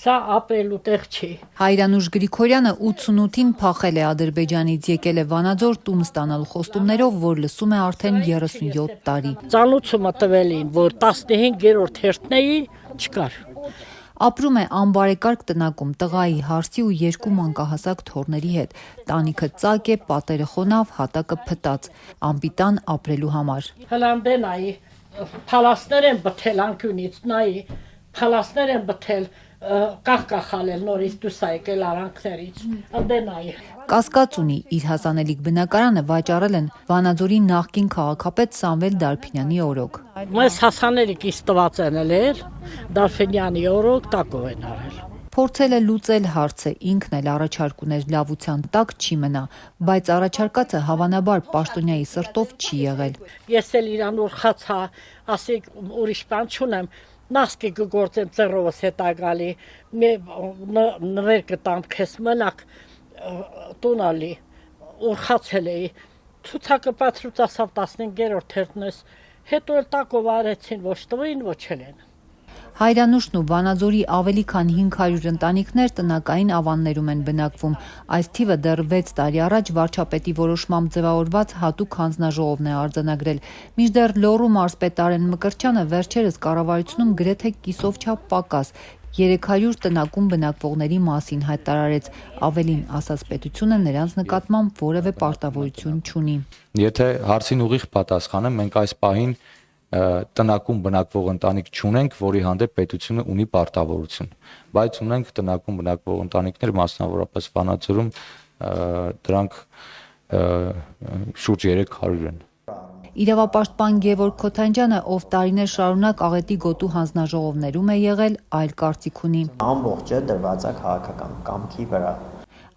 Սա ապրելու տեղ չի։ Հայրանուշ Գրիգորյանը 88-ին փախել է Ադրբեջանից, եկել է Վանաձոր տուն ստանալու խոստումներով, որ լսում է արդեն 37 տարի։ Ծանուցումը տվելին, որ 15-րդ հերթն էի, չկար։ Ապրում է անբարեկարգ տնակում տղայի, հարսի ու 2 մանկահասակ թոռների հետ։ Տանիքը ծակ է, պատերը խոնավ, հատակը փտած, անպիտան ապրելու համար։ Հլանդե նայի, փալասներ են բթել անկյունից, նայի, փալասներ են բթել, կախկախալել նորից դուս եկել արանքներից, անդե նայի։ Կասկած ունի, իր հասանելիք բնակարանը վաճառել են Վանաձորի նախկին քաղաքապետ Սամվել Դարփինյանի օրոք։ Մեզ հասանելիքից տված են էլ, Դարփինյանի օրոք տակով են արել։ Փորձել է լուծել հարցը, ինքն էլ առաջարկ ուներ լավության տակ չի մնա, բայց առաջարկածը հավանաբար պաշտոնյայի սրտով չի եղել։ Ես էլ իրան ուրխացա, ասի ուրիշ բան չունեմ, նասկի կգործեմ ծերովս հետա գալի, նվեր կտամ քեզ մնակ տունալի, ուրխացել էի, ցուցակը պատրուց ասավ 15-րդ հերթն ես, հետո էլ տակով արեցին, ոչ տվին, ոչ են։ Հայրանուշն ու Վանաձորի ավելի քան 500 ընտանիքներ տնակային ավաններում են բնակվում։ Այս թիվը դեռ 6 տարի առաջ վարչապետի որոշմամբ ձևավորված հատուկ հանձնաժողովն է արձանագրել։ Մինչդեռ Լոռու մարզպետ Արեն Մկրտչյանը վերջերս կառավարությունում գրեթե կիսով չափ պակաս 300 տնակում բնակվողների մասին հայտարարեց, ավելին ասաց պետությունը նրանց նկատմամբ որևէ պարտավորություն չունի։ Եթե հարցին ուղիղ պատասխանը մենք այս պահին տնակում բնակվող ընտանիք չունենք, որի հանդեպ պետությունը ունի պարտավորություն, բայց ունենք տնակում բնակվող ընտանիքներ, մասնավորապես Վանաձորում դրանք շուրջ 300 են։ Իրավապաշտպան Գևորգ Քոթանջյանը, ով տարիներ շարունակ աղետի գոտու հանձնաժողովներում է եղել, այլ կարծիք ունի։ Ամբողջը դրված է քաղաքական կամքի վրա։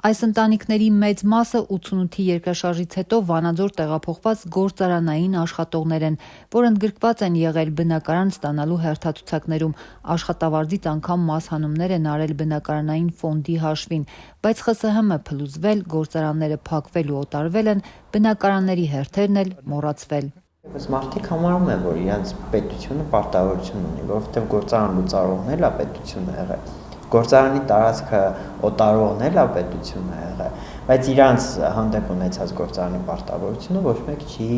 Այս ընտանիքների մեծ մասը 88-ի երկրաշարժից հետո Վանաձոր տեղափոխված գործարանային աշխատողներ են, որ ընդգրկված են եղել բնակարան ստանալու հերթացուցակներում, աշխատավարձից անգամ մասհանումներ են արել բնակարանային ֆոնդի հաշվին, բայց ԽՍՀՄ փլուզվել, գործարանները փակվել ու օտարվել են, բնակարանների հերթերն էլ մոռացվել։ Բայց մարդիկ համարում են, որ իրենց պետությունը պարտավորություն ունի, որովհետև գործարան լուծարողն էլ է պետությունը եղել։ Գործարանի տարածքը օտարողն էլ է պետությունը եղել, բայց իրանց հանդեպ ունեցած գործարանի պարտավորությունը ոչ մեկ չի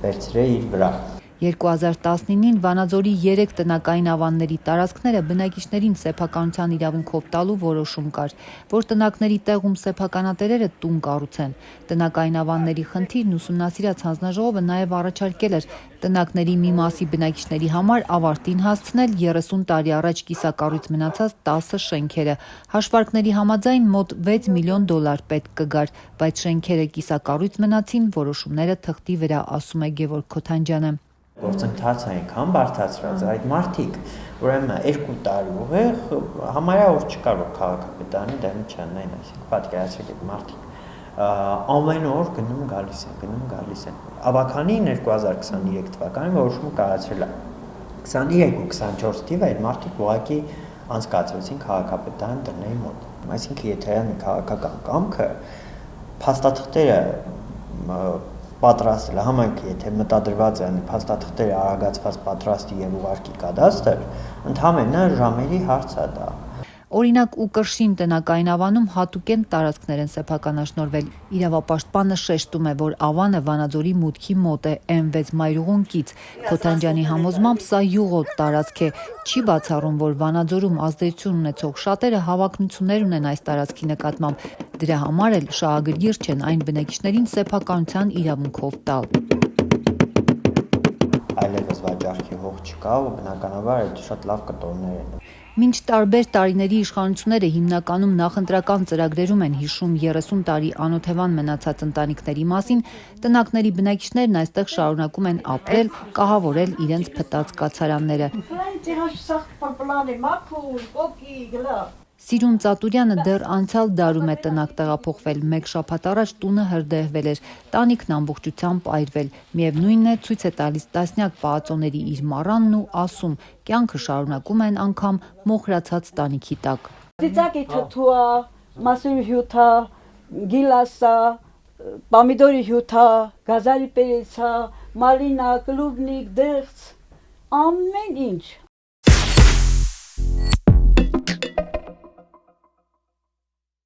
վերցրել իր վրա։ 2019-ին Վանաձորի 3 տնակային ավանների տարածքները բնակիչներին սեփականության իրավունքով տալու որոշում կար, որ տնակների տեղում սեփականատերերը տուն կառուցեն։ Տնակային ավանների խնդիրն ուսումնասիրած հանձնաժողովը նաև առաջարկել էր տնակների մի մասի բնակիչների համար ավարտին հասցնել 30 տարի առաջ կիսակառույց մնացած 10 շենքերը։ Հաշվարկների համաձայն մոտ $6 միլիոն պետք կգար, բայց շենքերը կիսակառույց մնացին, որոշումները թղթի վրա, ասում է Գևորգ Քոթանջյանը։ Գործընթացը այնքան բարդացրած այդ մարդիկ, ուրեմն 2 տարի ուղիղ համարյա որ չկար որ քաղաքապետարանի դեմը չանային, այսինքն պատկերացրեք այդ մարդիկ ամեն օր գնում գալիս են։ Ավականին 2023 թվականին որոշումը կայացրել է 23 ու 24 թիվը այդ մարդիկ ուղղակի անցկացրեցին քաղաքապետարան դռների մոտ։ Այսինքն եթե այն քաղաքական կամքը փաստաթղթերը պատրաստել համայնքը, եթե մտադրված է փաստաթղթերը արագացված պատրաստի եւ ուղարկի կադաստր, ընդհանրապես ժամերի հարց է դա։ Օրինակ ու Կրշին տնակային ավանում հատուկեն տարածքներ են սեփականաշնորհվել։ Իրավապաշտպանը շեշտում է, որ ավանը Վանաձորի մուտքի մոտ է M6 մայրուղուն կից։ Քոթանջյանի համոզմամբ սա յուղոտ տարածք է։ Չի բացառում, որ Վանաձորում ազդեցություն ունեցող շատերը հավակնություններ ունեն այս տարածքի նկատմամբ։ Դրա համար էլ շահագրգիռ չեն այն բնակիչներին սեփականության իրավունքով տալ։ Այլևս վաճառքի հող չկա ու բնականաբար այդ շատ լավ կտորներ են։ Մինչ տարբեր տարիների իշխանությունները հիմնականում նախընտրական ծրագրերում են հիշում 30 տարի անօթևան մնացած ընտանիքների մասին, տնակների բնակիչներն այստեղ շարունակում են ապրել, կահավորել իրենց փտած կացարանները։ Սիրուն Ծատուրյանը դեռ անցյալ դարում է տնակ տեղափոխվել, մեկ շաբաթ առաջ տունը հրդեհվել էր, տանիքն ամբողջությամբ այրվել, միևնույնն է ցույց է տալիս տասնյակ պահածոների իր մառանն ու ասում, կյանքը շարունակում են անգամ մոխրացած տանիքի տակ։ Ծիծակի թթուա, մասուրի հյութա, գիլասա, պամիդորի հյութա, գազարի պերեցա, մալինա, կլուբնիկ, դեղց, ամեն ինչ,